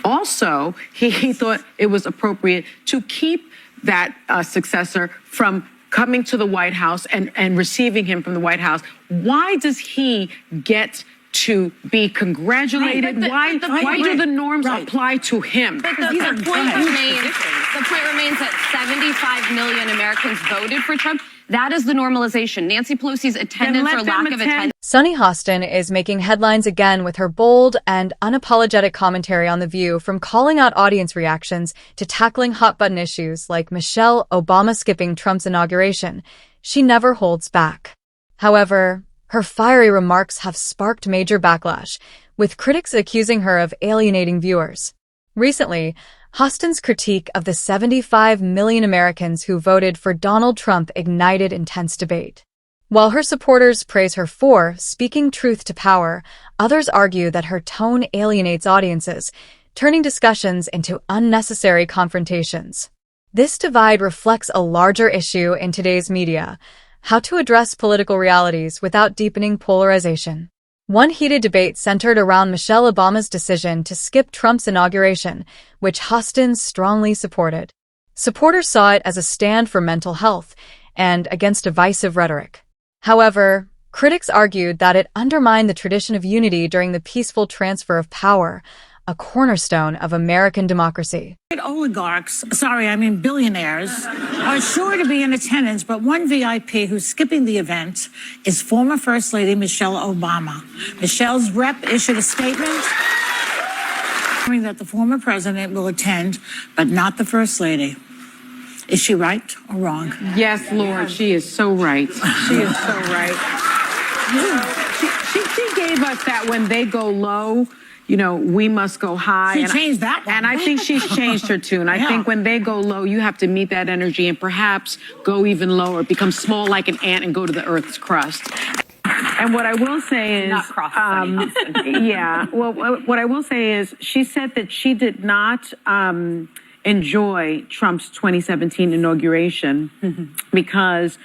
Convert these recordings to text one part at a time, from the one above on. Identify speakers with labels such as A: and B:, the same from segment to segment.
A: Also, he thought it was appropriate to keep that successor from coming to the White House and receiving him from the White House. Why does he get to be congratulated?
B: Right,
A: Why do the norms apply to him?
B: But the point remains that 75 million Americans voted for Trump. That is the normalization. Nancy Pelosi's attendance or lack of attendance.
C: Sunny Hostin is making headlines again with her bold and unapologetic commentary on The View, from calling out audience reactions to tackling hot-button issues like Michelle Obama skipping Trump's inauguration. She never holds back. However, her fiery remarks have sparked major backlash, with critics accusing her of alienating viewers. Recently, Hostin's critique of the 75 million Americans who voted for Donald Trump ignited intense debate. While her supporters praise her for speaking truth to power, others argue that her tone alienates audiences, turning discussions into unnecessary confrontations. This divide reflects a larger issue in today's media: how to address political realities without deepening polarization. One heated debate centered around Michelle Obama's decision to skip Trump's inauguration, which Hostin strongly supported. Supporters saw it as a stand for mental health and against divisive rhetoric. However, critics argued that it undermined the tradition of unity during the peaceful transfer of power, a cornerstone of American democracy.
D: Oligarchs, billionaires, are sure to be in attendance, but one VIP who's skipping the event is former First Lady Michelle Obama. Michelle's rep issued a statement that the former president will attend, but not the First Lady. Is she right or wrong?
A: Yes, Lord, she is so right. She is so right. She gave us that when they go low, we must go high.
D: She changed that one.
A: And I think she's changed her tune. I think when they go low, you have to meet that energy and perhaps go even lower, become small like an ant and go to the earth's crust. And what I will say is, what I will say is, she said that she did not enjoy Trump's 2017 inauguration because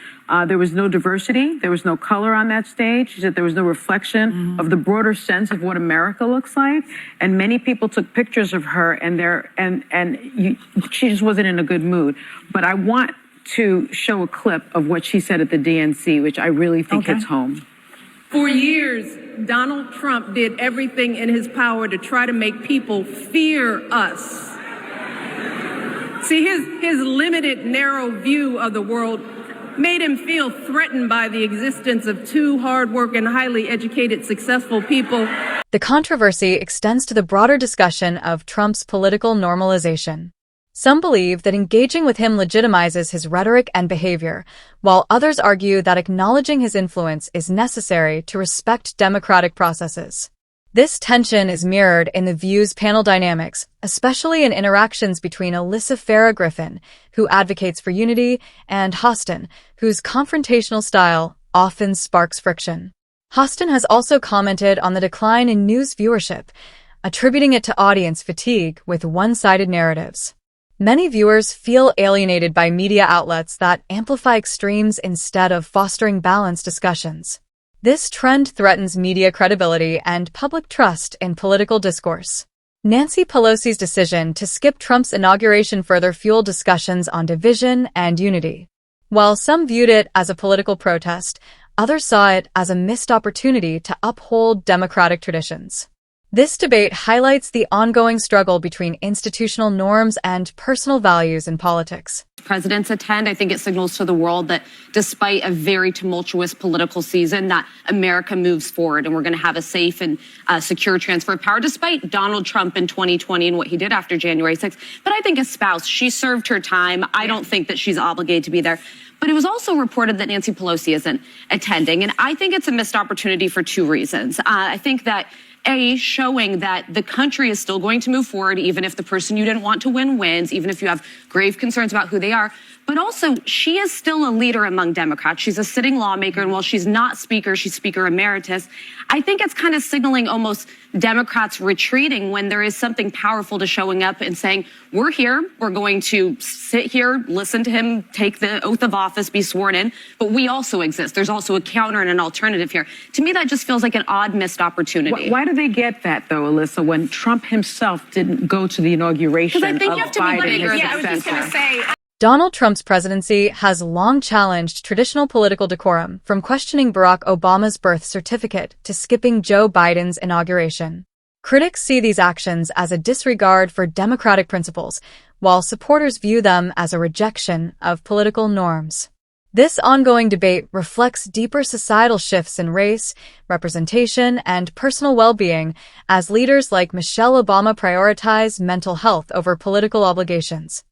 A: there was no diversity, there was no color on that stage. She said there was no reflection of the broader sense of what America looks like, and many people took pictures of her, and she just wasn't in a good mood. But I want to show a clip of what she said at the DNC, which I really think hits home.
E: For years, Donald Trump did everything in his power to try to make people fear us. See, his limited, narrow view of the world made him feel threatened by the existence of two hardworking, highly educated, successful people.
C: The controversy extends to the broader discussion of Trump's political normalization. Some believe that engaging with him legitimizes his rhetoric and behavior, while others argue that acknowledging his influence is necessary to respect democratic processes. This tension is mirrored in The View's panel dynamics, especially in interactions between Alyssa Farah Griffin, who advocates for unity, and Hostin, whose confrontational style often sparks friction. Hostin has also commented on the decline in news viewership, attributing it to audience fatigue with one-sided narratives. Many viewers feel alienated by media outlets that amplify extremes instead of fostering balanced discussions. This trend threatens media credibility and public trust in political discourse. Nancy Pelosi's decision to skip Trump's inauguration further fueled discussions on division and unity. While some viewed it as a political protest, others saw it as a missed opportunity to uphold democratic traditions. This debate highlights the ongoing struggle between institutional norms and personal values in politics.
B: Presidents attend. I think it signals to the world that despite a very tumultuous political season, that America moves forward and we're going to have a safe and secure transfer of power, despite Donald Trump in 2020 and what he did after January 6th. But I think as spouse, she served her time. I don't think that she's obligated to be there. But it was also reported that Nancy Pelosi isn't attending. And I think it's a missed opportunity for two reasons. I think that showing that the country is still going to move forward, even if the person you didn't want to win wins, even if you have grave concerns about who they are. But also, she is still a leader among Democrats. She's a sitting lawmaker, and while she's not speaker, she's speaker emeritus. I think it's kind of signaling almost Democrats retreating when there is something powerful to showing up and saying, we're here, we're going to sit here, listen to him, take the oath of office, be sworn in, but we also exist. There's also a counter and an alternative here. To me, that just feels like an odd missed opportunity.
A: Why do they get that, though, Alyssa, when Trump himself didn't go to the inauguration
B: Because I think
A: of
B: you have to be
A: Biden,
B: bigger.
A: his
B: Yeah, I was just
A: successor?
B: going to say.
C: Donald Trump's presidency has long challenged traditional political decorum, from questioning Barack Obama's birth certificate to skipping Joe Biden's inauguration. Critics see these actions as a disregard for democratic principles, while supporters view them as a rejection of political norms. This ongoing debate reflects deeper societal shifts in race, representation, and personal well-being as leaders like Michelle Obama prioritize mental health over political obligations.